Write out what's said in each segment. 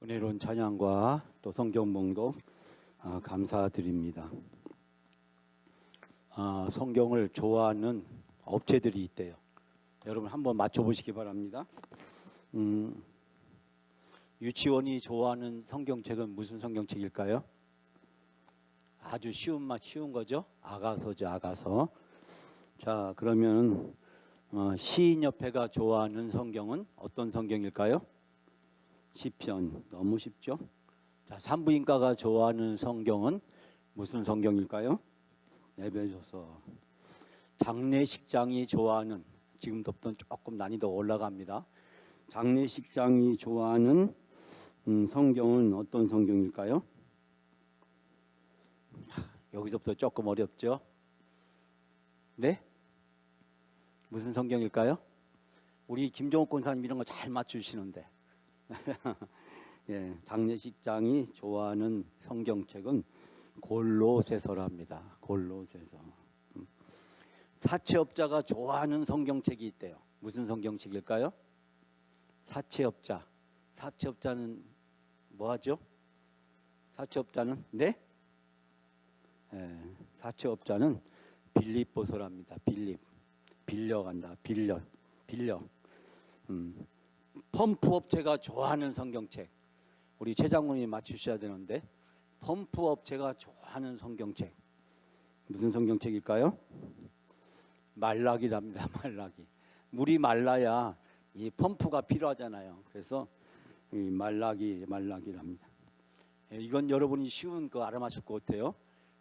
은혜로운 찬양과 또 성경 봉독 감사드립니다. 성경을 좋아하는 업체들이 있대요. 여러분 한번 맞춰보시기 바랍니다. 유치원이 좋아하는 성경책은 무슨 성경책일까요? 아주 쉬운 거죠. 아가서죠, 아가서. 자, 그러면 시인협회가 좋아하는 성경은 어떤 성경일까요? 시편. 너무 쉽죠? 자, 산부인과가 좋아하는 성경은 무슨 성경일까요? 에베소서. 장례식장이 좋아하는, 지금부터 조금 난이도 올라갑니다. 장례식장이 좋아하는 성경은 어떤 성경일까요? 여기서부터 조금 어렵죠? 네? 무슨 성경일까요? 우리 김종옥 권사님 이런 거 잘 맞추시는데. 예, 장례식장이 좋아하는 성경책은 골로새서랍니다. 골로새서. 사채업자가 좋아하는 성경책이 있대요. 무슨 성경책일까요? 사채업자. 사채업자는 뭐 하죠? 사채업자는 네? 예, 사채업자는 빌립보서랍니다. 빌려간다. 빌려. 펌프업체가 좋아하는 성경책. 우리 최 장군님이 맞추셔야 되는데, 펌프업체가 좋아하는 성경책 무슨 성경책일까요? 말라기랍니다. 말라기. 물이 말라야 이 펌프가 필요하잖아요. 그래서 이 말라기랍니다. 이건 여러분이 쉬운 거 알아맞힐 것 같아요.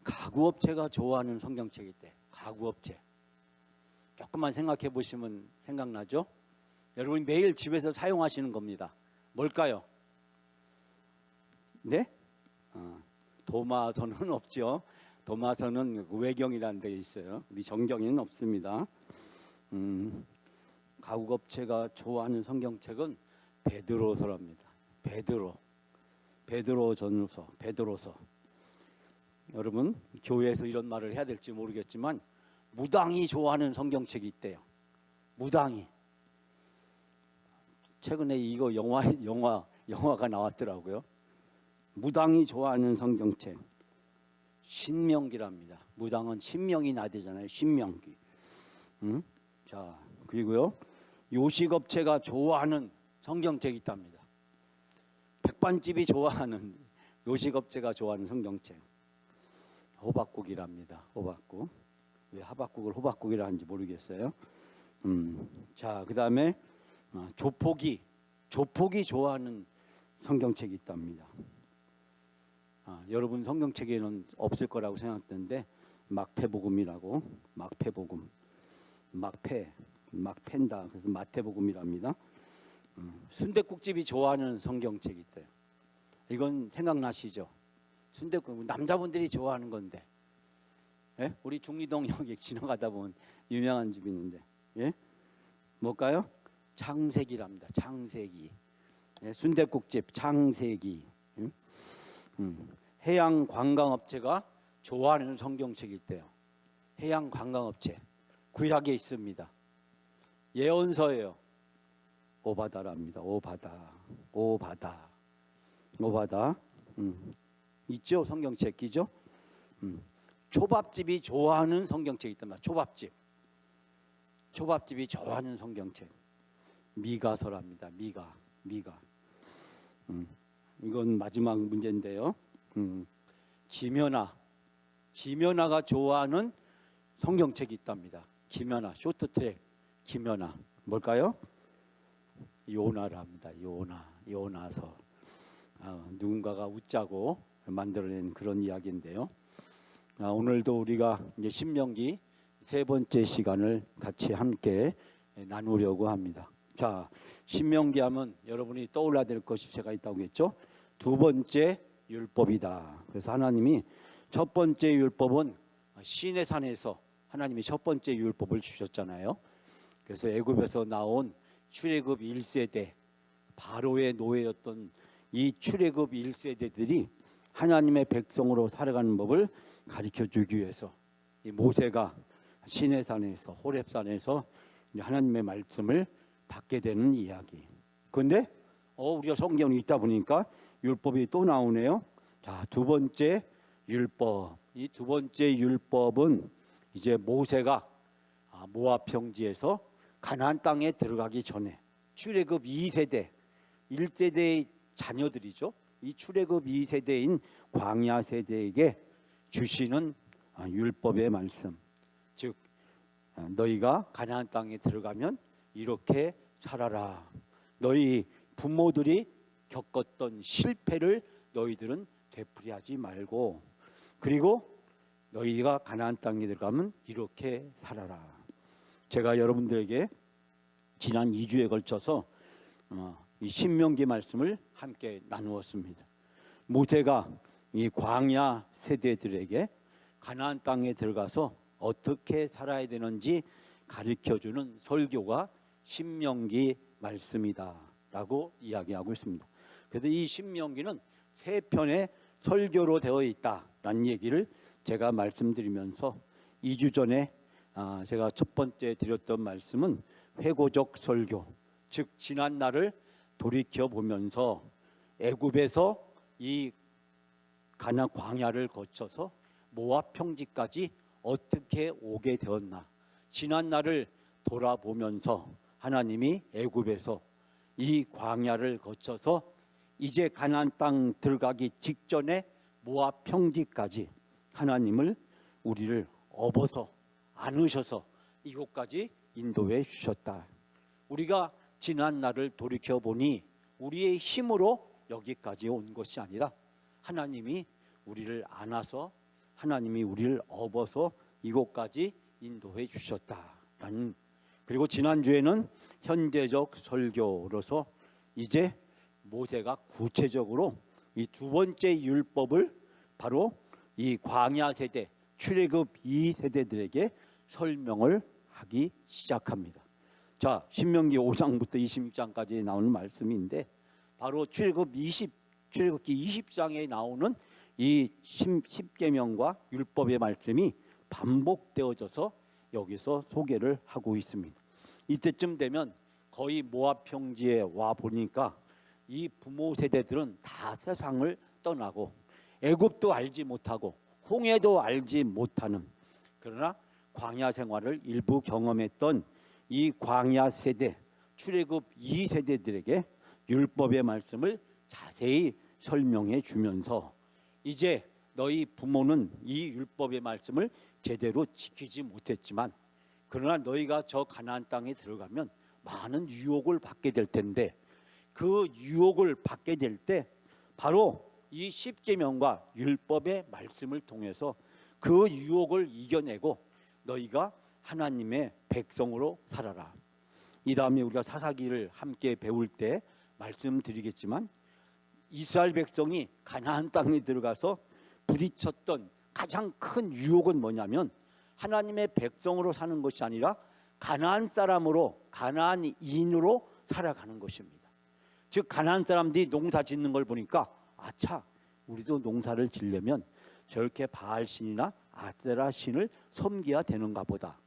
가구업체가 좋아하는 성경책이 있대. 가구업체. 조금만 생각해 보시면 생각나죠? 여러분이 매일 집에서 사용하시는 겁니다. 뭘까요? 네? 도마서는 없죠. 도마서는 외경이라는 데 있어요. 우리 정경에는 없습니다. 가구업체가 좋아하는 성경책은 베드로서랍니다. 베드로서. 여러분 교회에서 이런 말을 해야 될지 모르겠지만 무당이 좋아하는 성경책이 있대요. 무당이. 최근에 이거 영화가 나왔더라고요. 무당이 좋아하는 성경책 신명기랍니다. 무당은 신명이 나대잖아요. 신명기. 자, 그리고요 요식업체가 좋아하는 성경책이 있답니다. 백반집이 좋아하는 요식업체가 좋아하는 성경책 호박국이랍니다. 호박국. 왜 하박국을 호박국이라 하는지 모르겠어요. 자, 그 다음에 조폭이 좋아하는 성경책이 있답니다. 여러분 성경책에는 없을 거라고 생각했는데 막태복음이라고. 막패복음. 막팬다. 그래서 마태복음이랍니다. 순댓국집이 좋아하는 성경책이 있어요. 이건 생각나시죠? 순댓국 남자분들이 좋아하는 건데. 예? 우리 중리동 여기 지나가다 보면 유명한 집이 있는데. 예? 뭘까요? 창세기랍니다. 창세기. 예, 순댓국집 창세기. 해양관광업체가 좋아하는 성경책이 있대요. 해양관광업체. 구약에 있습니다. 예언서예요. 오바다랍니다. 오바다. 있죠? 성경책 기죠? 초밥집이 좋아하는 성경책이 있단 말이에요. 초밥집이 좋아하는 성경책 미가서랍니다. 미가. 이건 마지막 문제인데요. 김연아가 좋아하는 성경책이 있답니다. 김연아 쇼트트랙 김연아 뭘까요? 요나랍니다. 요나서. 누군가가 웃자고 만들어낸 그런 이야기인데요. 오늘도 우리가 이제 신명기 세 번째 시간을 같이 함께 나누려고 합니다. 자, 신명기 하면 여러분이 떠올라야 될 것이 제가 있다고 했죠. 두 번째 율법이다. 그래서 하나님이 첫 번째 율법은 시내산에서 하나님이 첫 번째 율법을 주셨잖아요. 그래서 애굽에서 나온 출애굽 1세대 바로의 노예였던 이 출애굽 1세대들이 하나님의 백성으로 살아가는 법을 가르쳐주기 위해서 이 모세가 시내산에서 호렙산에서 하나님의 말씀을 받게 되는 이야기. 그런데 우리가 성경이 있다 보니까 율법이 또 나오네요. 자, 두 번째 율법. 이 두 번째 율법은 이제 모세가 모압 평지에서 가나안 땅에 들어가기 전에 출애굽 2세대 1세대의 자녀들이죠. 이 출애굽 2세대인 광야 세대에게 주시는 율법의 말씀. 즉 너희가 가나안 땅에 들어가면 이렇게 살아라. 너희 부모들이 겪었던 실패를 너희들은 되풀이하지 말고, 그리고 너희가 가나안 땅에 들어가면 이렇게 살아라. 제가 여러분들에게 지난 2주에 걸쳐서 이 신명기 말씀을 함께 나누었습니다. 모세가 이 광야 세대들에게 가나안 땅에 들어가서 어떻게 살아야 되는지 가르쳐주는 설교가 신명기 말씀이다라고 이야기하고 있습니다. 그래서 이 신명기는 세 편의 설교로 되어 있다라는 얘기를 제가 말씀드리면서 2주 전에 제가 첫 번째 드렸던 말씀은 회고적 설교, 즉 지난 날을 돌이켜 보면서 애굽에서 이 가나안 광야를 거쳐서 모압 평지까지 어떻게 오게 되었나, 지난 날을 돌아보면서 하나님이 애굽에서 이 광야를 거쳐서 이제 가나안 땅 들어가기 직전에 모압 평지까지 하나님을 우리를 업어서 안으셔서 이곳까지 인도해 주셨다. 우리가 지난 날을 돌이켜 보니 우리의 힘으로 여기까지 온 것이 아니라 하나님이 우리를 안아서 하나님이 우리를 업어서 이곳까지 인도해 주셨다라는, 그리고 지난주에는 현재적 설교로서 이제 모세가 구체적으로 이 두 번째 율법을 바로 이 광야 세대 출애굽 2세대들에게 설명을 하기 시작합니다. 자, 신명기 5장부터 26장까지 나오는 말씀인데 바로 출애굽기 20장에 나오는 이 10계명과 율법의 말씀이 반복되어져서 여기서 소개를 하고 있습니다. 이때쯤 되면 거의 모압 평지에 와 보니까 이 부모 세대들은 다 세상을 떠나고 애굽도 알지 못하고 홍해도 알지 못하는, 그러나 광야 생활을 일부 경험했던 이 광야 세대 출애굽 2세대들에게 율법의 말씀을 자세히 설명해 주면서 이제 너희 부모는 이 율법의 말씀을 제대로 지키지 못했지만 그러나 너희가 저 가나안 땅에 들어가면 많은 유혹을 받게 될 텐데 그 유혹을 받게 될 때 바로 이 십계명과 율법의 말씀을 통해서 그 유혹을 이겨내고 너희가 하나님의 백성으로 살아라. 이 다음에 우리가 사사기를 함께 배울 때 말씀드리겠지만 이스라엘 백성이 가나안 땅에 들어가서 부딪혔던 가장 큰 유혹은 뭐냐면 하나님의 백성으로 사는 것이 아니라 가나안 사람으로, 가나안인으로 살아가는 것입니다. 즉 가나안 사람들이 농사 짓는 걸 보니까 아차, 우리도 농사를 지려면 저렇게 바알신이나 아세라 신을 섬겨야 되는가 보다.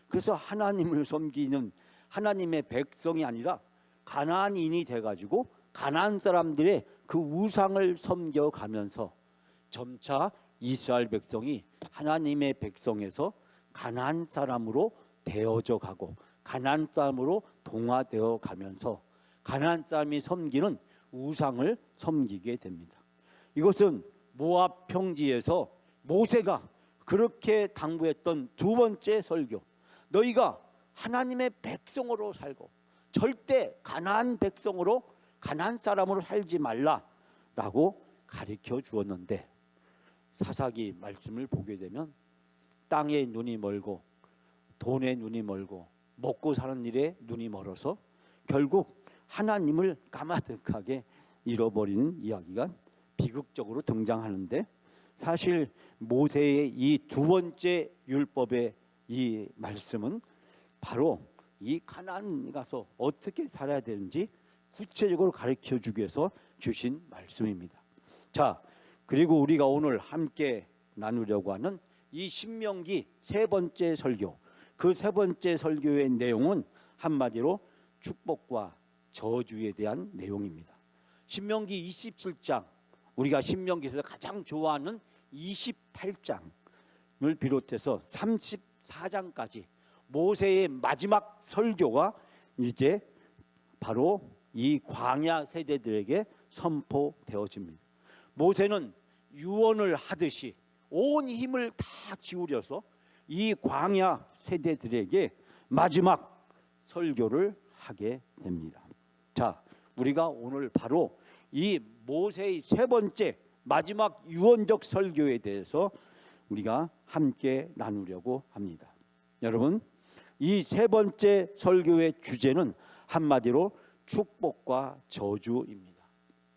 그래서 하나님을 섬기는 하나님의 백성이 아니라 가나안인이 돼가지고 가나안 사람들의 그 우상을 섬겨가면서 점차 이스라엘 백성이 하나님의 백성에서 가나안 사람으로 되어져 가고 가나안 사람으로 동화되어 가면서 가나안 사람이 섬기는 우상을 섬기게 됩니다. 이것은 모압 평지에서 모세가 그렇게 당부했던 두 번째 설교, 너희가 하나님의 백성으로 살고 절대 가나안 백성으로, 가나안 사람으로 살지 말라라고 가르쳐 주었는데 사사기 말씀을 보게 되면 땅에 눈이 멀고 돈에 눈이 멀고 먹고 사는 일에 눈이 멀어서 결국 하나님을 까마득하게 잃어버리는 이야기가 비극적으로 등장하는데, 사실 모세의 이 두 번째 율법의 이 말씀은 바로 이 가나안에 가서 어떻게 살아야 되는지 구체적으로 가르쳐 주기 위해서 주신 말씀입니다. 자, 그리고 우리가 오늘 함께 나누려고 하는 이 신명기 세 번째 설교, 그 세 번째 설교의 내용은 한마디로 축복과 저주에 대한 내용입니다. 신명기 27장, 우리가 신명기에서 가장 좋아하는 28장을 비롯해서 34장까지 모세의 마지막 설교가 이제 바로 이 광야 세대들에게 선포되어집니다. 모세는 유언을 하듯이 온 힘을 다 기울여서 이 광야 세대들에게 마지막 설교를 하게 됩니다. 자, 우리가 오늘 바로 이 모세의 세 번째 마지막 유언적 설교에 대해서 우리가 함께 나누려고 합니다. 여러분, 이 세 번째 설교의 주제는 한마디로 축복과 저주입니다.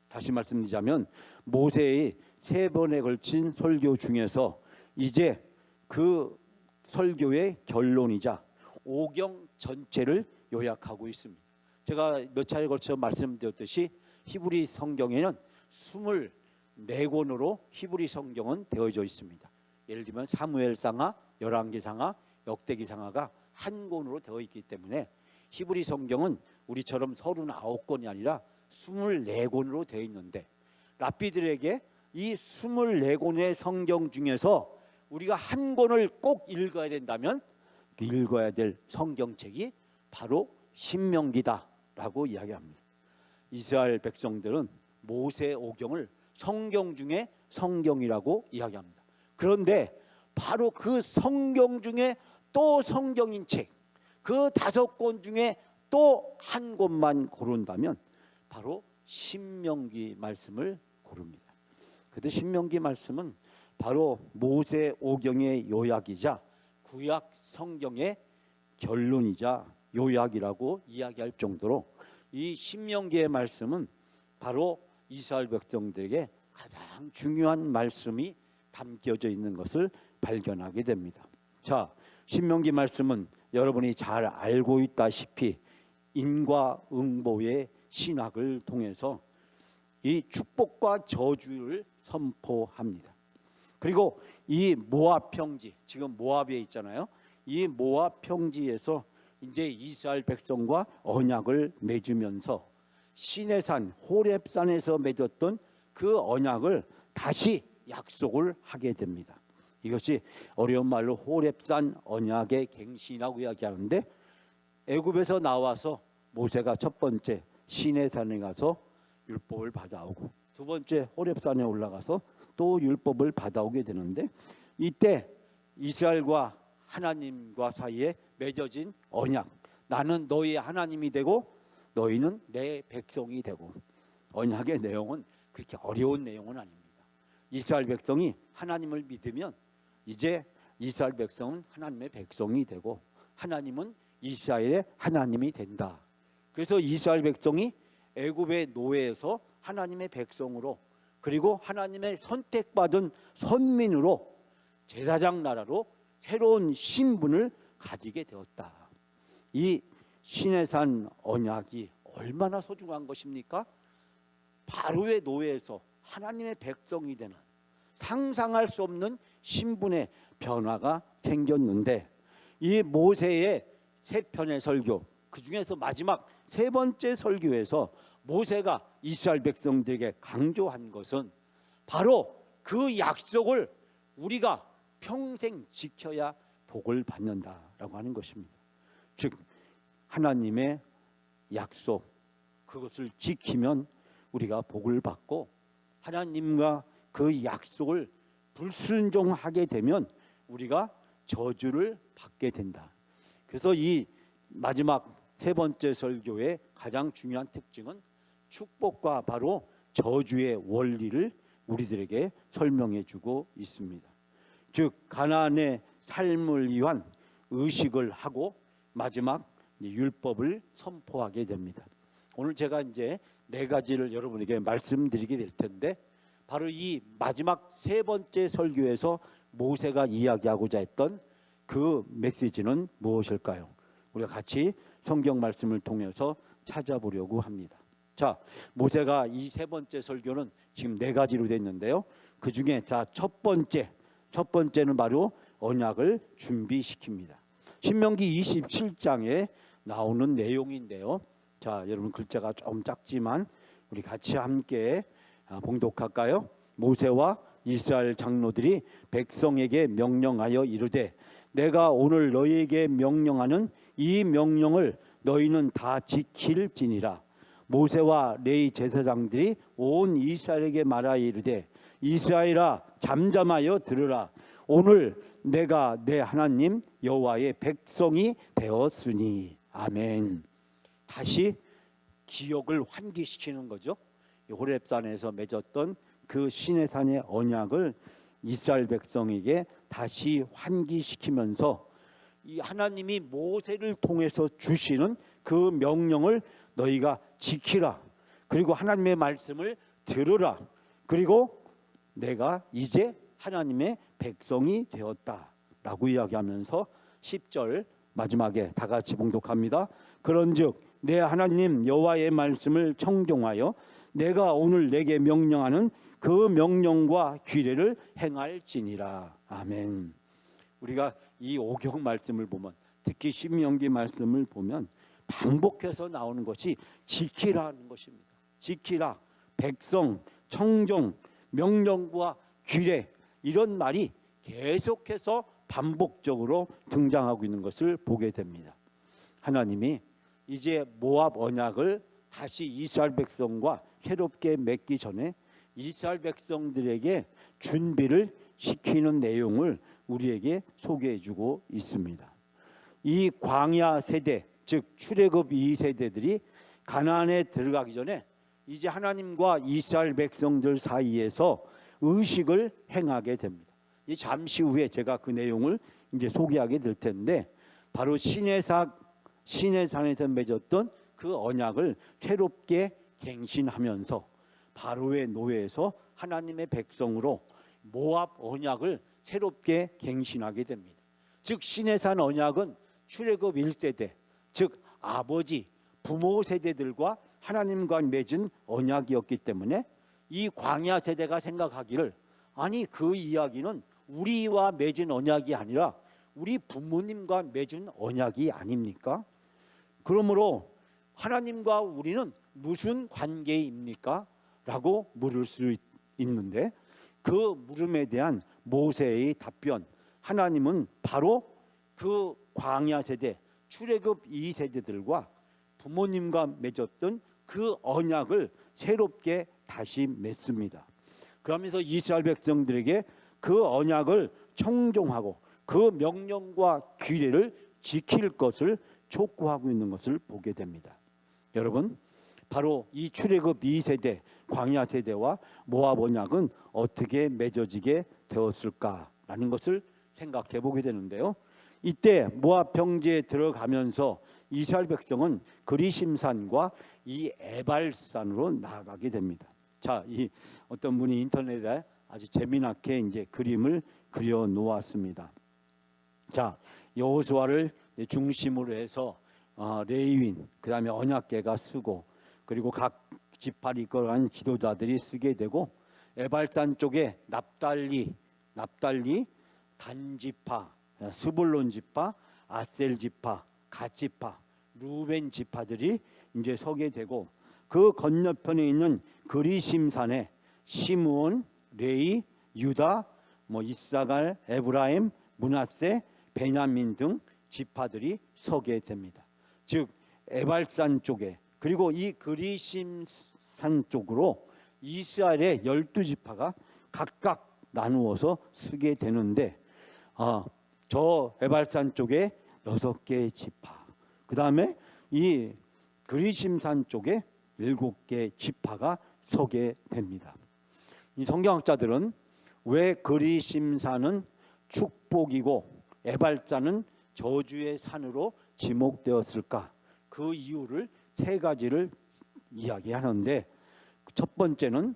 다시 말씀드리자면 모세의 세 번에 걸친 설교 중에서 이제 그 설교의 결론이자 오경 전체를 요약하고 있습니다. 제가 몇 차례 걸쳐 말씀드렸듯이 히브리 성경에는 24권으로 히브리 성경은 되어져 있습니다. 예를 들면 사무엘상하, 열왕기상하, 역대기상하가 한 권으로 되어 있기 때문에 히브리 성경은 우리처럼 39권이 아니라 24권으로 되어 있는데, 랍비들에게 이 24권의 성경 중에서 우리가 한 권을 꼭 읽어야 된다면 읽어야 될 성경책이 바로 신명기다라고 이야기합니다. 이스라엘 백성들은 모세 오경을 성경 중에 성경이라고 이야기합니다. 그런데 바로 그 성경 중에 또 성경인 책, 그 5권 중에 또 한 권만 고른다면 바로 신명기 말씀을 고릅니다. 그런데 신명기 말씀은 바로 모세 오경의 요약이자 구약 성경의 결론이자 요약이라고 이야기할 정도로 이 신명기의 말씀은 바로 이스라엘 백성들에게 가장 중요한 말씀이 담겨져 있는 것을 발견하게 됩니다. 자, 신명기 말씀은 여러분이 잘 알고 있다시피 인과응보의 신학을 통해서 이 축복과 저주를 선포합니다. 그리고 이 모압 평지, 지금 모압에 있잖아요. 이 모압 평지에서 이제 이스라엘 백성과 언약을 맺으면서 시내산 호렙산에서 맺었던 그 언약을 다시 약속을 하게 됩니다. 이것이 어려운 말로 호렙산 언약의 갱신이라고 이야기하는데, 애굽에서 나와서 모세가 첫 번째 시내산에 가서 율법을 받아오고 두 번째 호렙산에 올라가서 또 율법을 받아오게 되는데, 이때 이스라엘과 하나님과 사이에 맺어진 언약, 나는 너희의 하나님이 되고 너희는 내 백성이 되고, 언약의 내용은 그렇게 어려운 내용은 아닙니다. 이스라엘 백성이 하나님을 믿으면 이제 이스라엘 백성은 하나님의 백성이 되고 하나님은 이스라엘의 하나님이 된다. 그래서 이스라엘 백성이 애굽의 노예에서 하나님의 백성으로, 그리고 하나님의 선택받은 선민으로 제사장 나라로 새로운 신분을 가지게 되었다. 이 시내산 언약이 얼마나 소중한 것입니까? 바로의 노예에서 하나님의 백성이 되는 상상할 수 없는 신분의 변화가 생겼는데, 이 모세의 세 편의 설교, 그 중에서 마지막 세 번째 설교에서 모세가 이스라엘 백성들에게 강조한 것은 바로 그 약속을 우리가 평생 지켜야 복을 받는다라고 하는 것입니다. 즉 하나님의 약속, 그것을 지키면 우리가 복을 받고, 하나님과 그 약속을 불순종하게 되면 우리가 저주를 받게 된다. 그래서 이 마지막 세 번째 설교의 가장 중요한 특징은 축복과 바로 저주의 원리를 우리들에게 설명해 주고 있습니다. 즉 가나안의 삶을 위한 의식을 하고 마지막 율법을 선포하게 됩니다. 오늘 제가 이제 4가지를 여러분에게 말씀드리게 될 텐데, 바로 이 마지막 세 번째 설교에서 모세가 이야기하고자 했던 그 메시지는 무엇일까요? 우리가 같이 성경 말씀을 통해서 찾아보려고 합니다. 자, 모세가 이 세 번째 설교는 지금 4가지로 되어 있는데요. 그 중에 첫 번째는 바로 언약을 준비시킵니다. 신명기 27장에 나오는 내용인데요. 자, 여러분 글자가 좀 작지만 우리 같이 함께 봉독할까요? 모세와 이스라엘 장로들이 백성에게 명령하여 이르되 내가 오늘 너희에게 명령하는 이 명령을 너희는 다 지킬지니라. 모세와 레위 제사장들이 온 이스라엘에게 말하여 이르되 이스라엘아 잠잠하여 들으라. 오늘 내가 내 하나님 여호와의 백성이 되었으니. 아멘. 다시 기억을 환기시키는 거죠. 호렙산에서 맺었던 그 시내산의 언약을 이스라엘 백성에게 다시 환기시키면서 이 하나님이 모세를 통해서 주시는 그 명령을 너희가 지키라. 그리고 하나님의 말씀을 들으라. 그리고 내가 이제 하나님의 백성이 되었다라고 이야기하면서 10절 마지막에 다 같이 봉독합니다. 그런즉 내 하나님 여호와의 말씀을 청종하여 내가 오늘 내게 명령하는 그 명령과 규례를 행할지니라. 아멘. 우리가 이 오경 말씀을 보면, 특히 신명기 말씀을 보면 반복해서 나오는 것이 지키라는 것입니다. 지키라, 백성, 청종, 명령과 규례, 이런 말이 계속해서 반복적으로 등장하고 있는 것을 보게 됩니다. 하나님이 이제 모압 언약을 다시 이스라엘 백성과 새롭게 맺기 전에 이스라엘 백성들에게 준비를 시키는 내용을 우리에게 소개해주고 있습니다. 이 광야 세대, 즉 출애굽 2세대들이 가나안에 들어가기 전에 이제 하나님과 이스라엘 백성들 사이에서 의식을 행하게 됩니다. 이 잠시 후에 제가 그 내용을 이제 소개하게 될 텐데, 바로 시내산에서 맺었던 그 언약을 새롭게 갱신하면서 바로의 노예에서 하나님의 백성으로 모압 언약을 새롭게 갱신하게 됩니다. 즉 시내산 언약은 출애굽 1세대, 즉 아버지, 부모 세대들과 하나님과 맺은 언약이었기 때문에 이 광야 세대가 생각하기를, 아니 그 이야기는 우리와 맺은 언약이 아니라 우리 부모님과 맺은 언약이 아닙니까? 그러므로 하나님과 우리는 무슨 관계입니까? 라고 물을 수 있는데, 그 물음에 대한 모세의 답변, 하나님은 바로 그 광야 세대, 출애굽 2세대들과 부모님과 맺었던 그 언약을 새롭게 다시 맺습니다. 그러면서 이스라엘 백성들에게 그 언약을 청종하고 그 명령과 규례를 지킬 것을 촉구하고 있는 것을 보게 됩니다. 여러분, 바로 이 출애굽 2세대 광야 세대와 모압 언약은 어떻게 맺어지게 되었을까라는 것을 생각해 보게 되는데요. 이때 모압 평지에 들어가면서 이스라엘 백성은 그리심산과 이 에발산으로 나아가게 됩니다. 자, 이 어떤 분이 인터넷에 아주 재미나게 이제 그림을 그려 놓았습니다. 자, 여호수아를 중심으로 해서 레위인, 그다음에 언약궤가 쓰고, 그리고 각 지파를 이끌어간 지도자들이 쓰게 되고, 에발산 쪽에 납달리, 단지파, 스불론 지파, 아셀 지파, 갓 지파, 루벤 지파들이 이제 서게 되고, 그 건너편에 있는 그리심산에 시므온, 레위, 유다, 이사갈, 에브라임, 므낫세, 베냐민 등 지파들이 서게 됩니다. 즉 에발산 쪽에, 그리고 이 그리심산 쪽으로 이스라엘의 12지파가 각각 나누어서 쓰게 되는데, 저 에발산 쪽에 6개의 지파, 그 다음에 이 그리심산 쪽에 7개의 지파가 서게 됩니다. 이 성경학자들은 왜 그리심산은 축복이고 에발산은 저주의 산으로 지목되었을까? 그 이유를 3가지를 이야기하는데, 첫 번째는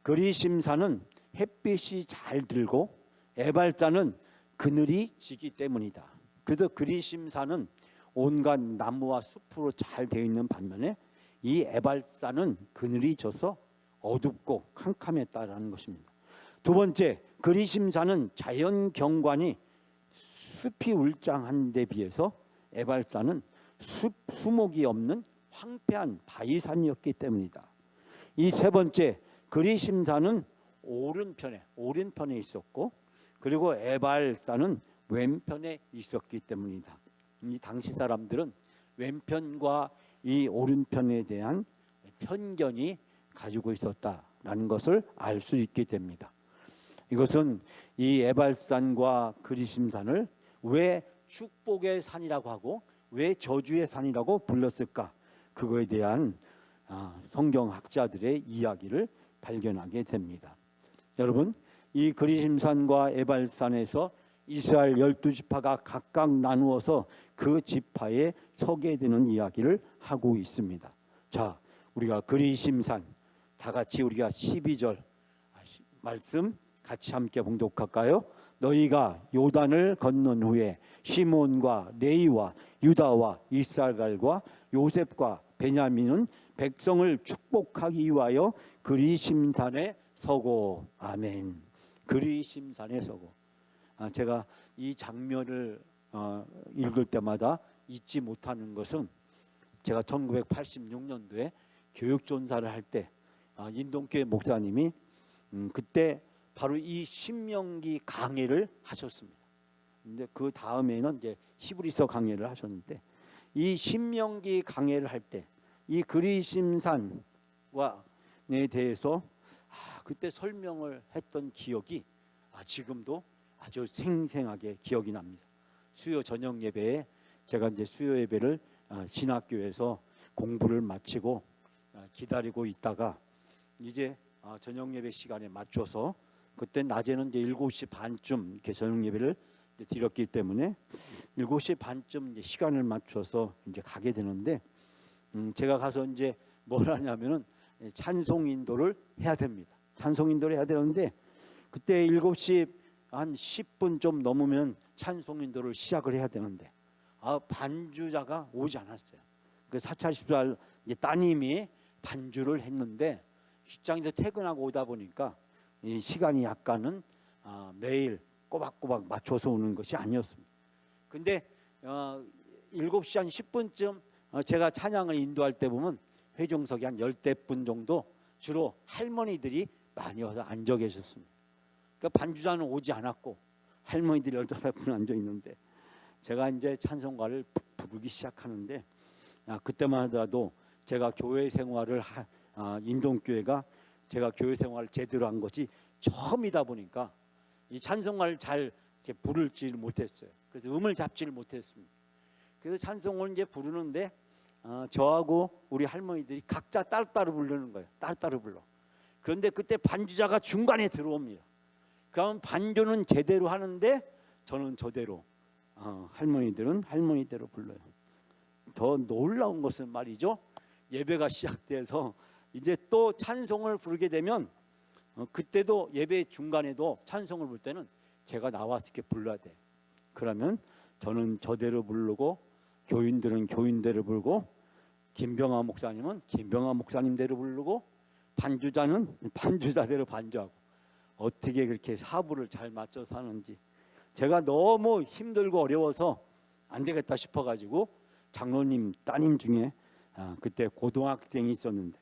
그리심산은 햇빛이 잘 들고 에발산은 그늘이 지기 때문이다. 그래서 그리심산은 온갖 나무와 숲으로 잘 되어 있는 반면에 이 에발산은 그늘이 져서 어둡고 캄캄했다라는 것입니다. 두 번째, 그리심산은 자연 경관이 숲이 울창한 데 비해서 에발산은 수목이 없는 황폐한 바위산이었기 때문이다. 이 세 번째 그리심산은 오른편에 있었고, 그리고 에발산은 왼편에 있었기 때문이다. 이 당시 사람들은 왼편과 이 오른편에 대한 편견이 가지고 있었다라는 것을 알 수 있게 됩니다. 이것은 이 에발산과 그리심산을 왜 축복의 산이라고 하고 왜 저주의 산이라고 불렀을까? 그거에 대한 성경학자들의 이야기를 발견하게 됩니다. 여러분, 이 그리심산과 에발산에서 이스라엘 12지파가 각각 나누어서 그 지파에 서게 되는 이야기를 하고 있습니다. 자, 우리가 그리심산 다 같이 우리가 12절 말씀 같이 함께 봉독할까요? 너희가 요단을 건넌 후에 시몬과 레위와 유다와 이스라엘과 요셉과 베냐민은 백성을 축복하기 위하여 그리심산에 서고. 아멘. 그리심산에 서고. 제가 이 장면을 읽을 때마다 잊지 못하는 것은, 제가 1986년도에 교육전사를 할 때 인동교회 목사님이 그때 바로 이 신명기 강해를 하셨습니다. 근데 그 다음에는 이제 히브리서 강해를 하셨는데, 이 신명기 강해를 할 때 이 그리심산에 대해서 그때 설명을 했던 기억이 지금도 아주 생생하게 기억이 납니다. 수요 저녁 예배에 제가 이제 수요 예배를 신학교에서 공부를 마치고 기다리고 있다가 이제 저녁 예배 시간에 맞춰서, 그때 낮에는 이제 7시 반쯤 이렇게 저녁 예배를 이제 드렸기 때문에 7시 반쯤 이제 시간을 맞춰서 이제 가게 되는데, 제가 가서 이제 뭘 하냐면은 찬송 인도를 해야 됩니다. 찬송 인도를 해야 되는데, 그때 7시 한 10분 좀 넘으면 찬송 인도를 시작을 해야 되는데 반주자가 오지 않았어요. 그 사찰십사 따님이 반주를 했는데, 직장에서 퇴근하고 오다 보니까 이 시간이 약간은 매일 꼬박꼬박 맞춰서 오는 것이 아니었습니다. 근데 7시 한 10분쯤 제가 찬양을 인도할 때 보면 회중석이 한 10대분 정도, 주로 할머니들이 많이 와서 앉아 계셨습니다. 그러니까 반주자는 오지 않았고 할머니들이 15분 앉아 있는데, 제가 이제 찬송가를 부르기 시작하는데, 그때만 하더라도 제가 교회 생활을 인동교회가 제가 교회 생활을 제대로 한 것이 처음이다 보니까 이 찬송가를 잘 이렇게 부르지를 못했어요. 그래서 음을 잡지를 못했습니다. 그래서 찬송을 이제 부르는데 저하고 우리 할머니들이 각자 따로따로 부르는 거예요. 따로따로 불러. 그런데 그때 반주자가 중간에 들어옵니다. 그러면 반주는 제대로 하는데 저는 저대로, 할머니들은 할머니대로 불러요. 더 놀라운 것은 말이죠, 예배가 시작돼서 이제 또 찬송을 부르게 되면 그때도 예배 중간에도 찬송을 부를 때는 제가 나와서 이렇게 불러야 돼. 그러면 저는 저대로 부르고, 교인들은 교인대로 부르고, 김병아 목사님은 김병아 목사님대로 부르고, 반주자는 반주자대로 반주하고, 어떻게 그렇게 사부를 잘 맞춰서 하는지 제가 너무 힘들고 어려워서 안 되겠다 싶어가지고 장로님 따님 중에 그때 고등학생이 있었는데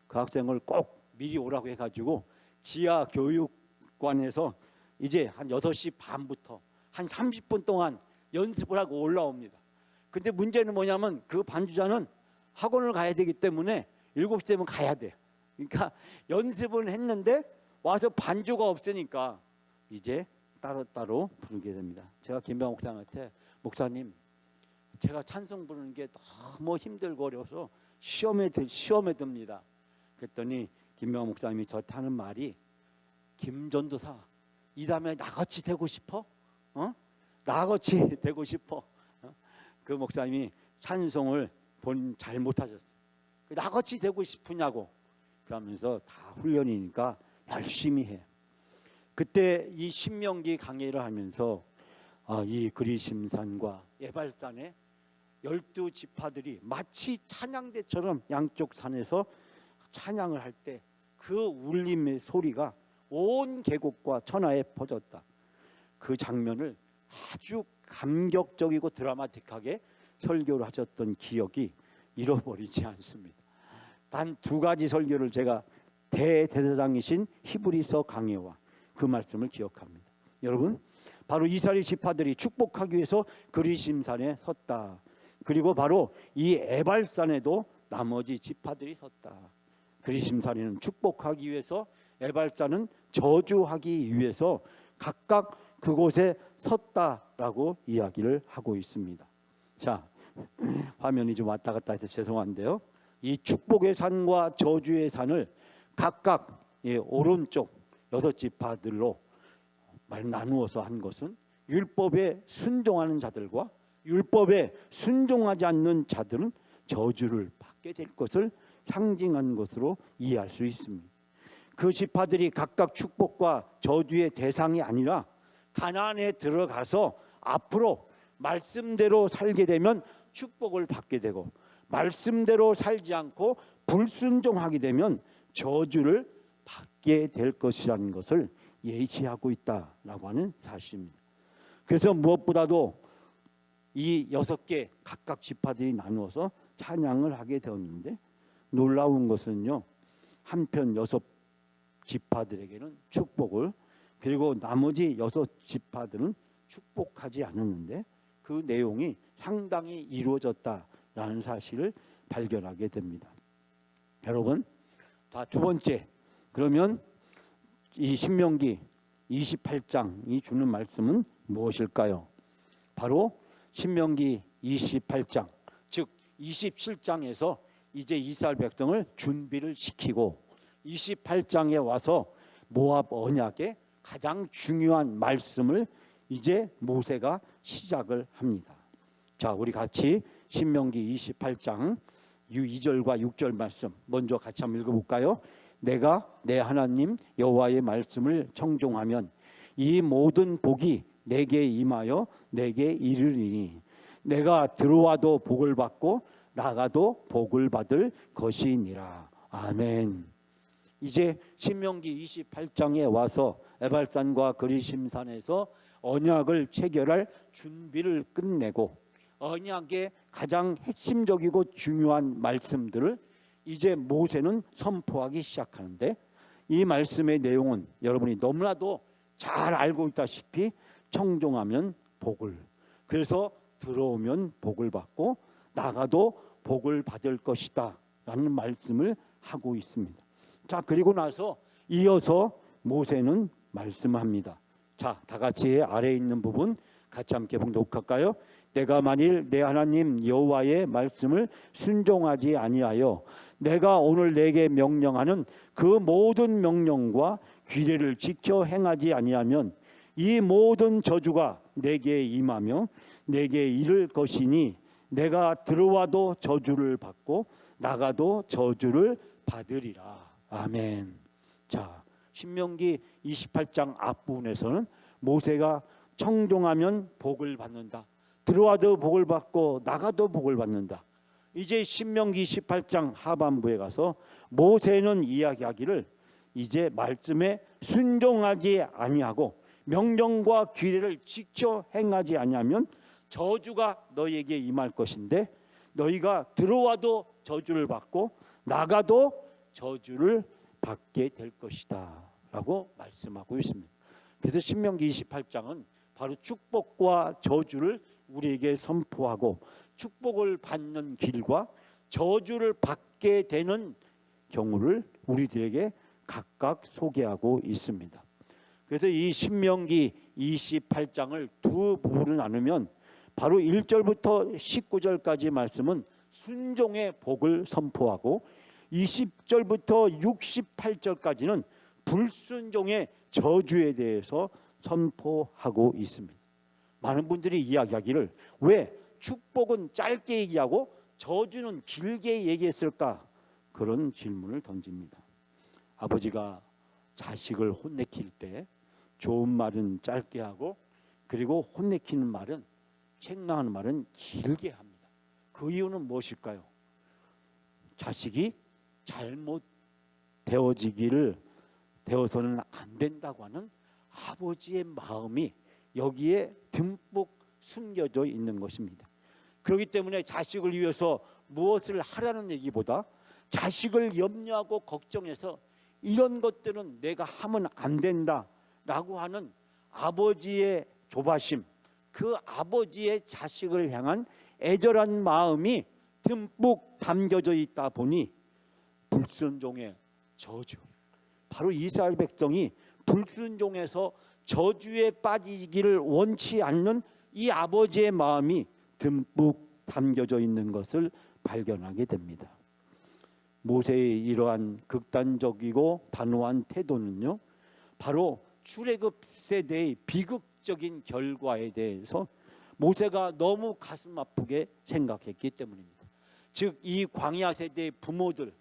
그 학생을 꼭 미리 오라고 해가지고 지하 교육관에서 이제 한 6시 반부터 한 30분 동안 연습을 하고 올라옵니다. 근데 문제는 뭐냐면 그 반주자는 학원을 가야 되기 때문에 7시 되면 가야 돼. 그러니까 연습은 했는데 와서 반주가 없으니까 이제 따로따로 부르게 됩니다. 제가 김병 목사님한테, 목사님, 제가 찬송 부르는 게 너무 힘들고 어려워서 시험에 듭니다. 그랬더니 김병 목사님이 저한테 하는 말이, 김전도사, 이 다음에 나같이 되고 싶어? 나같이 되고 싶어? 그 목사님이 찬송을 잘 못하셨어요. 나같이 되고 싶으냐고. 그러면서 다 훈련이니까 열심히 해. 그때 이 신명기 강해를 하면서 이 그리심산과 에발산에 12지파들이 마치 찬양대처럼 양쪽 산에서 찬양을 할 때 그 울림의 소리가 온 계곡과 천하에 퍼졌다. 그 장면을 아주 감격적이고 드라마틱하게 설교를 하셨던 기억이 잃어버리지 않습니다. 단 2가지 설교를 제가 대제사장이신 히브리서 강해와 그 말씀을 기억합니다. 여러분, 바로 이스라엘 지파들이 축복하기 위해서 그리심산에 섰다. 그리고 바로 이 에발산에도 나머지 지파들이 섰다. 그리심산에는 축복하기 위해서, 에발산은 저주하기 위해서 각각 그곳에 섰다라고 이야기를 하고 있습니다. 자, 화면이 좀 왔다 갔다 해서 죄송한데요. 이 축복의 산과 저주의 산을 각각 오른쪽 6지파들로 나누어서 한 것은 율법에 순종하는 자들과 율법에 순종하지 않는 자들은 저주를 받게 될 것을 상징한 것으로 이해할 수 있습니다. 그 지파들이 각각 축복과 저주의 대상이 아니라 가나안에 들어가서 앞으로 말씀대로 살게 되면 축복을 받게 되고, 말씀대로 살지 않고 불순종하게 되면 저주를 받게 될 것이라는 것을 예시하고 있다라고 하는 사실입니다. 그래서 무엇보다도 이 6개 각각 지파들이 나누어서 찬양을 하게 되었는데, 놀라운 것은요, 한편 6지파들에게는 축복을, 그리고 나머지 6지파들은 축복하지 않았는데 그 내용이 상당히 이루어졌다라는 사실을 발견하게 됩니다. 여러분, 자, 두 번째, 그러면 이 신명기 28장이 주는 말씀은 무엇일까요? 바로 신명기 28장, 즉 27장에서 이제 이스라엘 백성을 준비를 시키고 28장에 와서 모압 언약의 가장 중요한 말씀을 이제 모세가 시작을 합니다. 자, 우리 같이 신명기 28장 2절과 6절 말씀 먼저 같이 한번 읽어볼까요? 내가 내 하나님 여호와의 말씀을 청종하면 이 모든 복이 내게 임하여 내게 이르리니 내가 들어와도 복을 받고 나가도 복을 받을 것이니라. 아멘. 이제 신명기 28장에 와서 에발산과 그리심산에서 언약을 체결할 준비를 끝내고 언약의 가장 핵심적이고 중요한 말씀들을 이제 모세는 선포하기 시작하는데, 이 말씀의 내용은 여러분이 너무나도 잘 알고 있다시피 청종하면 복을, 그래서 들어오면 복을 받고 나가도 복을 받을 것이다 라는 말씀을 하고 있습니다. 자, 그리고 나서 이어서 모세는 말씀합니다. 자, 다 같이 아래에 있는 부분 같이 함께 봉독할까요? 내가 만일 내 하나님 여호와의 말씀을 순종하지 아니하여 내가 오늘 내게 명령하는 그 모든 명령과 규례를 지켜 행하지 아니하면 이 모든 저주가 내게 임하며 내게 이를 것이니 내가 들어와도 저주를 받고 나가도 저주를 받으리라. 아멘. 자, 신명기 28장 앞부분에서는 모세가 청종하면 복을 받는다, 들어와도 복을 받고 나가도 복을 받는다. 이제 신명기 18장 하반부에 가서 모세는 이야기하기를 이제 말씀에 순종하지 아니하고 명령과 규례를 지켜 행하지 아니하면 저주가 너희에게 임할 것인데 너희가 들어와도 저주를 받고 나가도 저주를 받게 될 것이다 라고 말씀하고 있습니다. 그래서 신명기 28장은 바로 축복과 저주를 우리에게 선포하고 축복을 받는 길과 저주를 받게 되는 경우를 우리들에게 각각 소개하고 있습니다. 그래서 이 신명기 28장을 두 부분으로 나누면 바로 1절부터 19절까지 말씀은 순종의 복을 선포하고 20절부터 68절까지는 불순종의 저주에 대해서 선포하고 있습니다. 많은 분들이 이야기하기를 왜 축복은 짧게 얘기하고 저주는 길게 얘기했을까? 그런 질문을 던집니다. 아버지가 자식을 혼내킬 때 좋은 말은 짧게 하고 그리고 혼내키는 말은, 책망하는 말은 길게 합니다. 그 이유는 무엇일까요? 자식이 잘못 되어서는 안 된다고 하는 아버지의 마음이 여기에 듬뿍 숨겨져 있는 것입니다. 그렇기 때문에 자식을 위해서 무엇을 하라는 얘기보다 자식을 염려하고 걱정해서 이런 것들은 내가 하면 안 된다라고 하는 아버지의 조바심, 그 아버지의 자식을 향한 애절한 마음이 듬뿍 담겨져 있다 보니 불순종의 저주, 바로 이스라엘 백성이 불순종해서 저주에 빠지기를 원치 않는 이 아버지의 마음이 듬뿍 담겨져 있는 것을 발견하게 됩니다. 모세의 이러한 극단적이고 단호한 태도는요, 바로 출애굽 세대의 비극적인 결과에 대해서 모세가 너무 가슴 아프게 생각했기 때문입니다. 즉, 이 광야 세대의 부모들,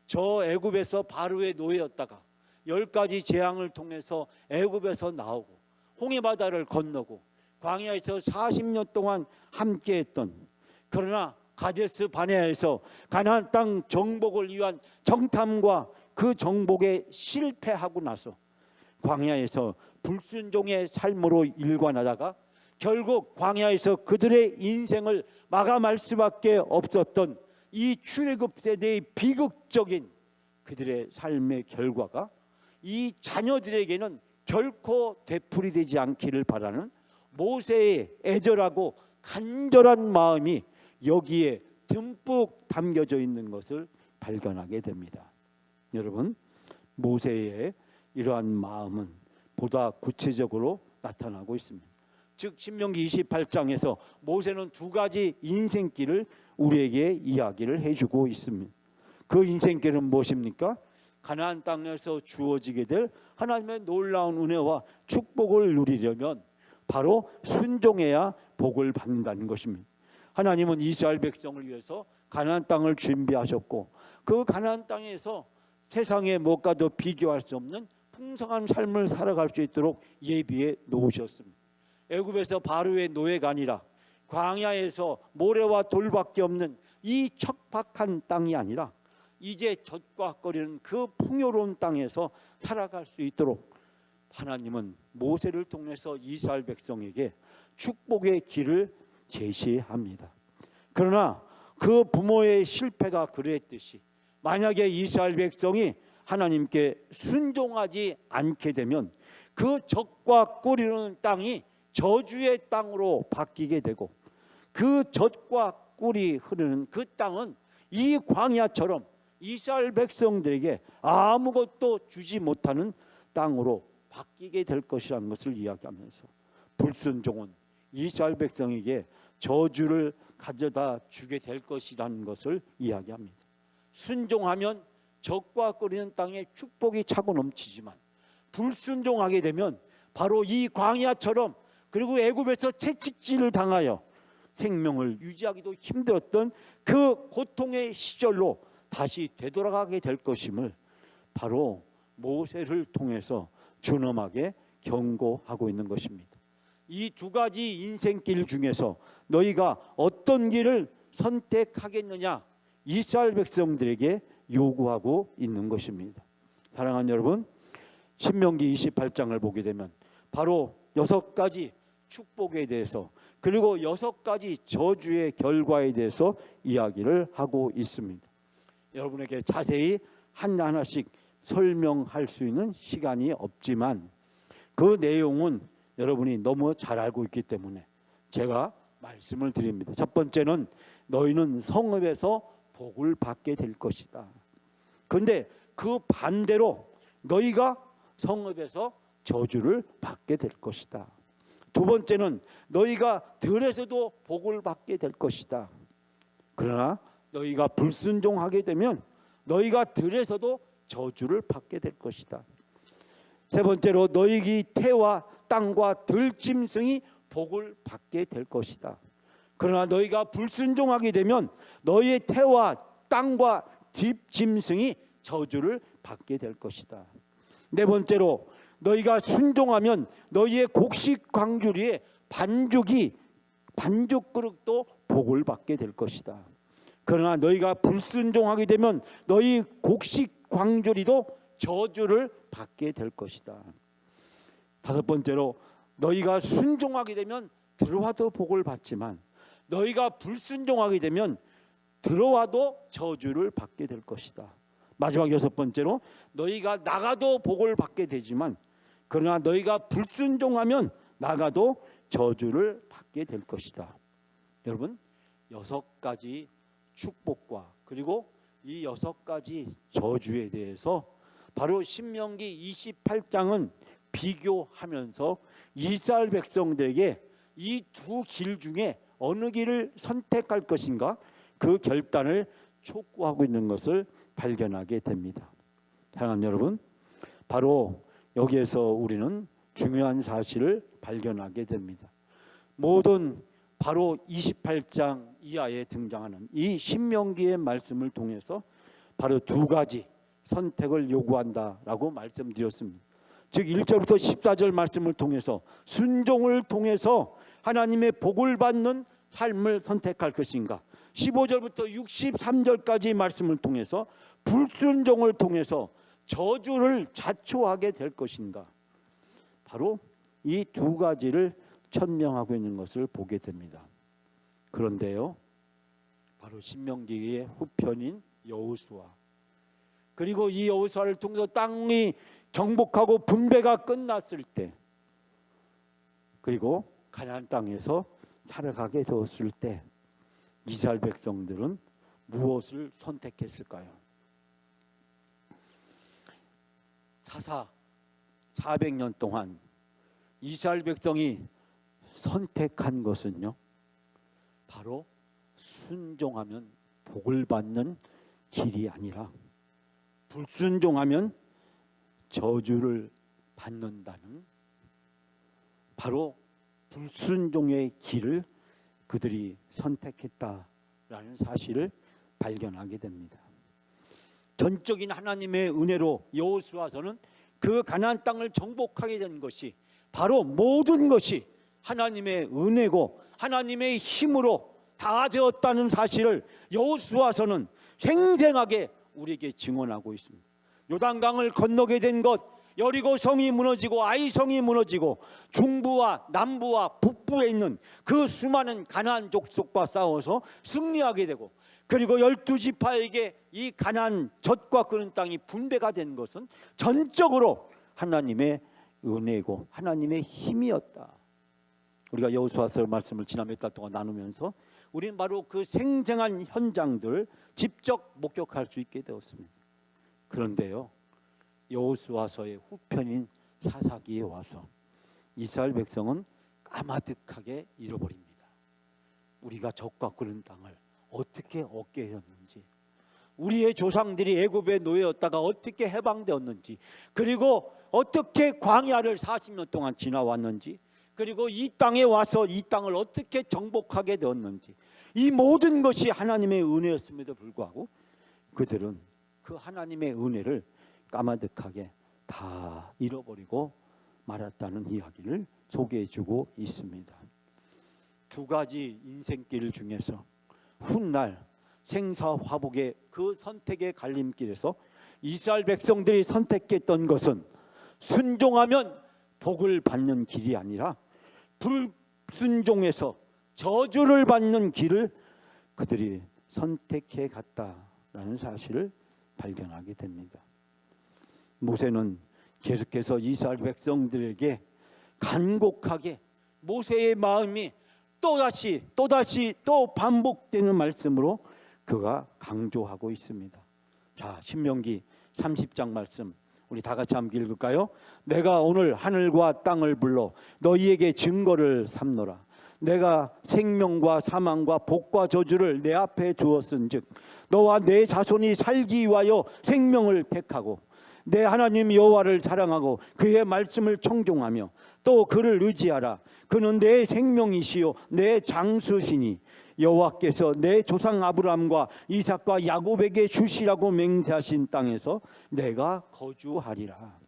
저 애굽에서 바로의 노예였다가 10가지 재앙을 통해서 애굽에서 나오고 홍해바다를 건너고 광야에서 40년 동안 함께했던, 그러나 가데스 바네아에서 가나안 땅 정복을 위한 정탐과 그 정복에 실패하고 나서 광야에서 불순종의 삶으로 일관하다가 결국 광야에서 그들의 인생을 마감할 수밖에 없었던 이 출애굽 세대의 비극적인 그들의 삶의 결과가 이 자녀들에게는 결코 되풀이되지 않기를 바라는 모세의 애절하고 간절한 마음이 여기에 듬뿍 담겨져 있는 것을 발견하게 됩니다. 여러분, 모세의 이러한 마음은 보다 구체적으로 나타나고 있습니다. 즉, 신명기 28장에서 모세는 두 가지 인생길을 우리에게 이야기를 해주고 있습니다. 그 인생길은 무엇입니까? 가나안 땅에서 주어지게 될 하나님의 놀라운 은혜와 축복을 누리려면 바로 순종해야 복을 받는다는 것입니다. 하나님은 이스라엘 백성을 위해서 가나안 땅을 준비하셨고, 그 가나안 땅에서 세상의 무엇과도 비교할 수 없는 풍성한 삶을 살아갈 수 있도록 예비해 놓으셨습니다. 애굽에서 바로의 노예가 아니라 광야에서 모래와 돌밖에 없는 이 척박한 땅이 아니라 이제 젖과거리는 그 풍요로운 땅에서 살아갈 수 있도록 하나님은 모세를 통해서 이스라엘 백성에게 축복의 길을 제시합니다. 그러나 그 부모의 실패가 그랬듯이 만약에 이스라엘 백성이 하나님께 순종하지 않게 되면 그 젖과 꿀이 땅이 저주의 땅으로 바뀌게 되고, 그 젖과 꿀이 흐르는 그 땅은 이 광야처럼 이스라엘 백성들에게 아무것도 주지 못하는 땅으로 바뀌게 될 것이라는 것을 이야기하면서 불순종은 이스라엘 백성에게 저주를 가져다 주게 될 것이라는 것을 이야기합니다. 순종하면 젖과 끓이는 땅에 축복이 차고 넘치지만 불순종하게 되면 바로 이 광야처럼, 그리고 애굽에서 채찍질을 당하여 생명을 유지하기도 힘들었던 그 고통의 시절로 다시 되돌아가게 될 것임을 바로 모세를 통해서 준엄하게 경고하고 있는 것입니다. 이 두 가지 인생길 중에서 너희가 어떤 길을 선택하겠느냐, 이스라엘 백성들에게 요구하고 있는 것입니다. 사랑하는 여러분, 신명기 28장을 보게 되면 바로 6가지 축복에 대해서, 그리고 6가지 저주의 결과에 대해서 이야기를 하고 있습니다. 여러분에게 자세히 하나하나씩 설명할 수 있는 시간이 없지만 그 내용은 여러분이 너무 잘 알고 있기 때문에 제가 말씀을 드립니다. 첫 번째는 너희는 성읍에서 복을 받게 될 것이다. 그런데 그 반대로 너희가 성읍에서 저주를 받게 될 것이다. 두 번째는 너희가 들에서도 복을 받게 될 것이다. 그러나 너희가 불순종하게 되면 너희가 들에서도 저주를 받게 될 것이다. 세 번째로 너희 태와 땅과 들짐승이 복을 받게 될 것이다. 그러나 너희가 불순종하게 되면 너희의 태와 땅과 들짐승이 저주를 받게 될 것이다. 네 번째로 너희가 순종하면 너희의 곡식 광주리에 반죽 그릇도 복을 받게 될 것이다. 그러나 너희가 불순종하게 되면 너희 곡식 광주리도 저주를 받게 될 것이다. 다섯 번째로 너희가 순종하게 되면 들어와도 복을 받지만 너희가 불순종하게 되면 들어와도 저주를 받게 될 것이다. 마지막 6번째로 너희가 나가도 복을 받게 되지만 그러나 너희가 불순종하면 나가도 저주를 받게 될 것이다. 여러분, 6가지 축복과 그리고 이 6가지 저주에 대해서 바로 신명기 28장은 비교하면서 이스라엘 백성들에게 이 두 길 중에 어느 길을 선택할 것인가 그 결단을 촉구하고 있는 것을 발견하게 됩니다. 사랑하는 여러분, 바로 여기에서 우리는 중요한 사실을 발견하게 됩니다. 모든 바로 28장 이하에 등장하는 이 신명기의 말씀을 통해서 바로 2가지 선택을 요구한다라고 말씀드렸습니다. 즉 1절부터 14절 말씀을 통해서 순종을 통해서 하나님의 복을 받는 삶을 선택할 것인가, 15절부터 63절까지 말씀을 통해서 불순종을 통해서 저주를 자초하게 될 것인가, 바로 이 2가지를 천명하고 있는 것을 보게 됩니다. 그런데요, 바로 신명기의 후편인 여호수아, 그리고 이 여호수아를 통해서 땅이 정복하고 분배가 끝났을 때, 그리고 가나안 땅에서 살아가게 되었을 때 이스라엘 백성들은 무엇을 선택했을까요? 사사 400년 동안 이스라엘 백성이 선택한 것은요, 바로 순종하면 복을 받는 길이 아니라 불순종하면 저주를 받는다는, 바로 불순종의 길을 그들이 선택했다라는 사실을 발견하게 됩니다. 전적인 하나님의 은혜로 여호수아서는 그 가나안 땅을 정복하게 된 것이 바로 모든 것이 하나님의 은혜고 하나님의 힘으로 다 되었다는 사실을 여호수아서는 생생하게 우리에게 증언하고 있습니다. 요단강을 건너게 된 것, 여리고 성이 무너지고 아이 성이 무너지고 중부와 남부와 북부에 있는 그 수많은 가나안 족속과 싸워서 승리하게 되고, 그리고 12지파에게 이 가나안 젖과 끓는 땅이 분배가 된 것은 전적으로 하나님의 은혜고 하나님의 힘이었다. 우리가 여호수아서 말씀을 지난 몇 달 동안 나누면서 우리는 바로 그 생생한 현장들을 직접 목격할 수 있게 되었습니다. 그런데요, 여호수아서의 후편인 사사기에 와서 이스라엘 백성은 까마득하게 잃어버립니다. 우리가 젖과 끓는 땅을 어떻게 얻게 되었는지, 우리의 조상들이 애굽의 노예였다가 어떻게 해방되었는지, 그리고 어떻게 광야를 40년 동안 지나왔는지, 그리고 이 땅에 와서 이 땅을 어떻게 정복하게 되었는지, 이 모든 것이 하나님의 은혜였음에도 불구하고 그들은 그 하나님의 은혜를 까마득하게 다 잃어버리고 말았다는 이야기를 소개해주고 있습니다. 2가지 인생길 중에서 훗날 생사화복의 그 선택의 갈림길에서 이스라엘 백성들이 선택했던 것은 순종하면 복을 받는 길이 아니라 불순종해서 저주를 받는 길을 그들이 선택해 갔다라는 사실을 발견하게 됩니다. 모세는 계속해서 이스라엘 백성들에게 간곡하게 모세의 마음이 또다시 또 반복되는 말씀으로 그가 강조하고 있습니다. 자, 신명기 30장 말씀 우리 다 같이 함께 읽을까요? 내가 오늘 하늘과 땅을 불러 너희에게 증거를 삼노라. 내가 생명과 사망과 복과 저주를 내 앞에 두었은즉 너와 내 자손이 살기 위하여 생명을 택하고 내 하나님 여호와를 사랑하고 그의 말씀을 청종하며 또 그를 의지하라. 그는 내 생명이시요 내 장수시니 여호와께서 내 조상 아브라함과 이삭과 야곱에게 주시라고 맹세하신 땅에서 내가 거주하리라.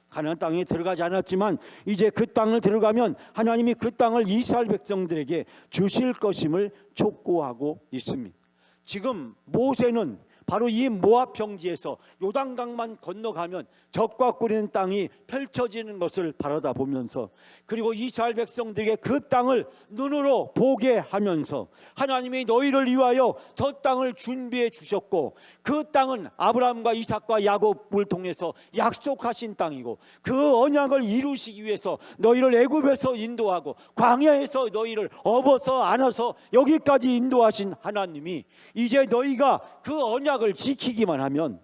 가나안 땅에 들어가지 않았지만 이제 그 땅을 들어가면 하나님이 그 땅을 이스라엘 백성들에게 주실 것임을 촉구하고 있습니다. 지금 모세는 바로 이 모압 평지에서 요단강만 건너가면 적과 꾸리는 땅이 펼쳐지는 것을 바라다 보면서, 그리고 이스라엘 백성들에게 그 땅을 눈으로 보게 하면서 하나님이 너희를 위하여 저 땅을 준비해 주셨고, 그 땅은 아브라함과 이삭과 야곱을 통해서 약속하신 땅이고, 그 언약을 이루시기 위해서 너희를 애굽에서 인도하고 광야에서 너희를 업어서 안아서 여기까지 인도하신 하나님이, 이제 너희가 그 언약을 지키기만 하면,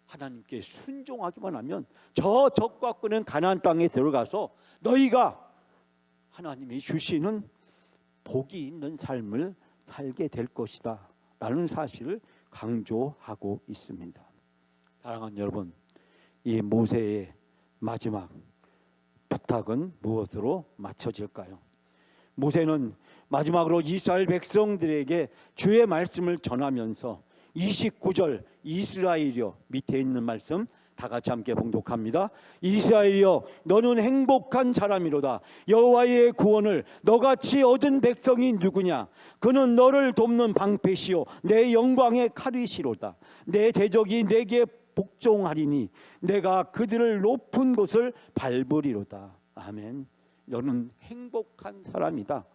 하나님께 순종하기만 하면 저 적과 끄는 가나안 땅에 들어가서 너희가 하나님이 주시는 복이 있는 삶을 살게 될 것이다 라는 사실을 강조하고 있습니다. 사랑하는 여러분, 이 모세의 마지막 부탁은 무엇으로 맞춰질까요? 모세는 마지막으로 이스라엘 백성들에게 주의 말씀을 전하면서 29절 이스라엘이여, 밑에 있는 말씀 다 같이 함께 봉독합니다. 이스라엘이여, 너는 행복한 사람이로다. 여호와의 구원을 너같이 얻은 백성이 누구냐? 그는 너를 돕는 방패시요 내 영광의 칼이시로다. 내 대적이 내게 복종하리니 내가 그들을 높은 곳을 밟으리로다. 아멘. 너는 행복한 사람이다.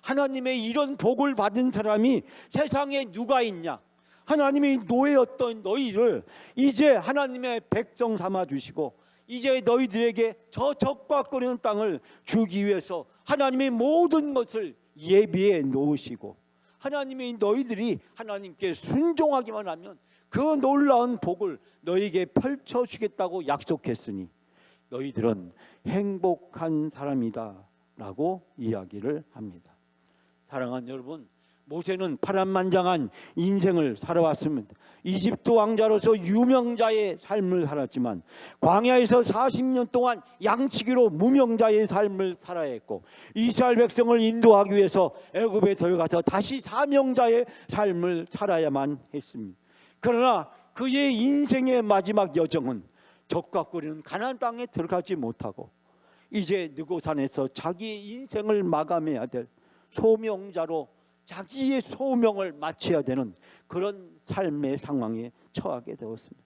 하나님의 이런 복을 받은 사람이 세상에 누가 있냐? 하나님이 노예였던 너희를 이제 하나님의 백성 삼아 주시고, 이제 너희들에게 저 적과 끓이는 땅을 주기 위해서 하나님의 모든 것을 예비해 놓으시고, 하나님이 너희들이 하나님께 순종하기만 하면 그 놀라운 복을 너희에게 펼쳐주겠다고 약속했으니 너희들은 행복한 사람이다 라고 이야기를 합니다. 사랑하는 여러분, 모세는 파란만장한 인생을 살아왔습니다. 이집트 왕자로서 유명자의 삶을 살았지만 광야에서 40년 동안 양치기로 무명자의 삶을 살아야 했고, 이스라엘 백성을 인도하기 위해서 애굽에 들어가서 다시 사명자의 삶을 살아야만 했습니다. 그러나 그의 인생의 마지막 여정은 적과 끓이는 가나안 땅에 들어가지 못하고 이제 느고산에서 자기의 인생을 마감해야 될 소명자로 자기의 소명을 마쳐야 되는 그런 삶의 상황에 처하게 되었습니다.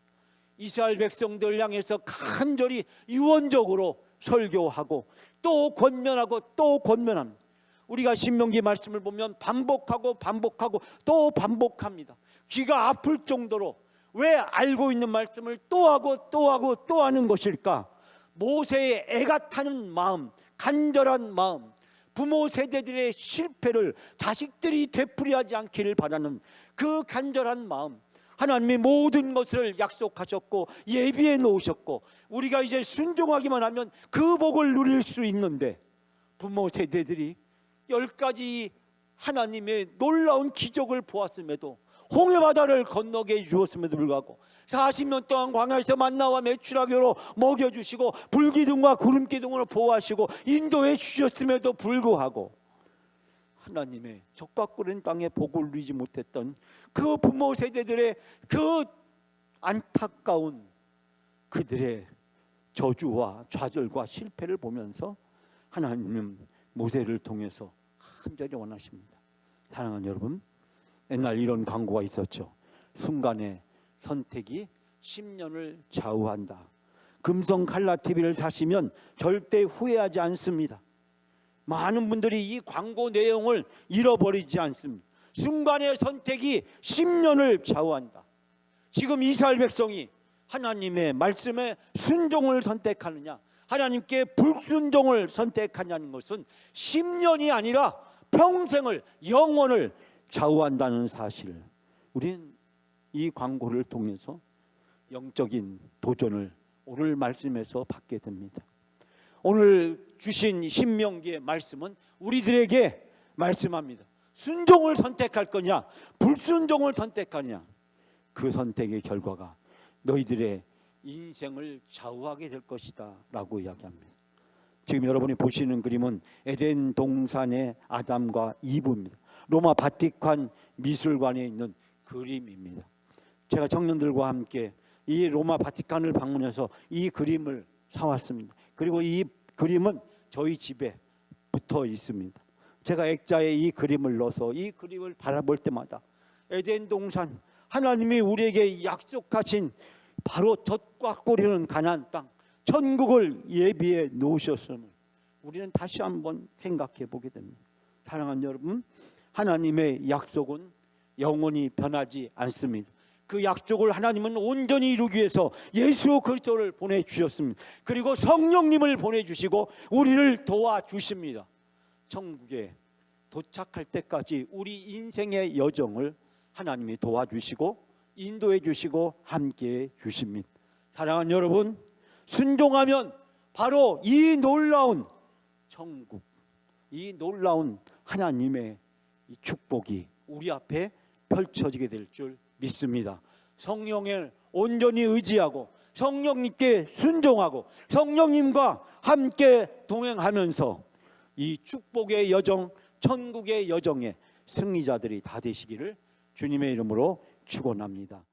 이스라엘 백성들 향해서 간절히 유언적으로 설교하고 또 권면하고 또 권면합니다. 우리가 신명기 말씀을 보면 반복하고 반복하고 또 반복합니다. 귀가 아플 정도로 왜 알고 있는 말씀을 또 하고 또 하고 또 하는 것일까? 모세의 애가 타는 마음, 간절한 마음, 부모 세대들의 실패를 자식들이 되풀이하지 않기를 바라는 그 간절한 마음, 하나님이 모든 것을 약속하셨고 예비해 놓으셨고 우리가 이제 순종하기만 하면 그 복을 누릴 수 있는데, 부모 세대들이 10가지 하나님의 놀라운 기적을 보았음에도, 홍해바다를 건너게 해주었음에도 불구하고 40년 동안 광야에서 만나와 메추라기로 먹여주시고 불기둥과 구름기둥으로 보호하시고 인도해 주셨음에도 불구하고 하나님의 적과 끓은 땅에 복을 누리지 못했던 그 부모 세대들의 그 안타까운 그들의 저주와 좌절과 실패를 보면서 하나님은 모세를 통해서 간절히 원하십니다. 사랑하는 여러분, 옛날 이런 광고가 있었죠. 순간의 선택이 10년을 좌우한다. 금성 칼라 TV를 사시면 절대 후회하지 않습니다. 많은 분들이 이 광고 내용을 잃어버리지 않습니다. 순간의 선택이 10년을 좌우한다. 지금 이스라엘 백성이 하나님의 말씀에 순종을 선택하느냐, 하나님께 불순종을 선택하냐는 것은 10년이 아니라 평생을, 영원을 좌우한다는 사실, 우리는 이 광고를 통해서 영적인 도전을 오늘 말씀에서 받게 됩니다. 오늘 주신 신명기의 말씀은 우리들에게 말씀합니다. 순종을 선택할 거냐, 불순종을 선택하냐, 그 선택의 결과가 너희들의 인생을 좌우하게 될 것이다 라고 이야기합니다. 지금 여러분이 보시는 그림은 에덴 동산의 아담과 이브입니다. 로마 바티칸 미술관에 있는 그림입니다. 제가 청년들과 함께 이 로마 바티칸을 방문해서 이 그림을 사왔습니다. 그리고 이 그림은 저희 집에 붙어 있습니다. 제가 액자에 이 그림을 넣어서 이 그림을 바라볼 때마다 에덴 동산 하나님이 우리에게 약속하신 바로 젖과 꿀이는 가나안 땅, 천국을 예비해 놓으셨음을 우리는 다시 한번 생각해 보게 됩니다. 사랑하는 여러분, 하나님의 약속은 영원히 변하지 않습니다. 그 약속을 하나님은 온전히 이루기 위해서 예수 그리스도를 보내주셨습니다. 그리고 성령님을 보내주시고 우리를 도와주십니다. 천국에 도착할 때까지 우리 인생의 여정을 하나님이 도와주시고 인도해 주시고 함께해 주십니다. 사랑하는 여러분, 순종하면 바로 이 놀라운 천국, 이 놀라운 하나님의 이 축복이 우리 앞에 펼쳐지게 될 줄 믿습니다. 성령을 온전히 의지하고 성령님께 순종하고 성령님과 함께 동행하면서 이 축복의 여정, 천국의 여정의 승리자들이 다 되시기를 주님의 이름으로 축원합니다.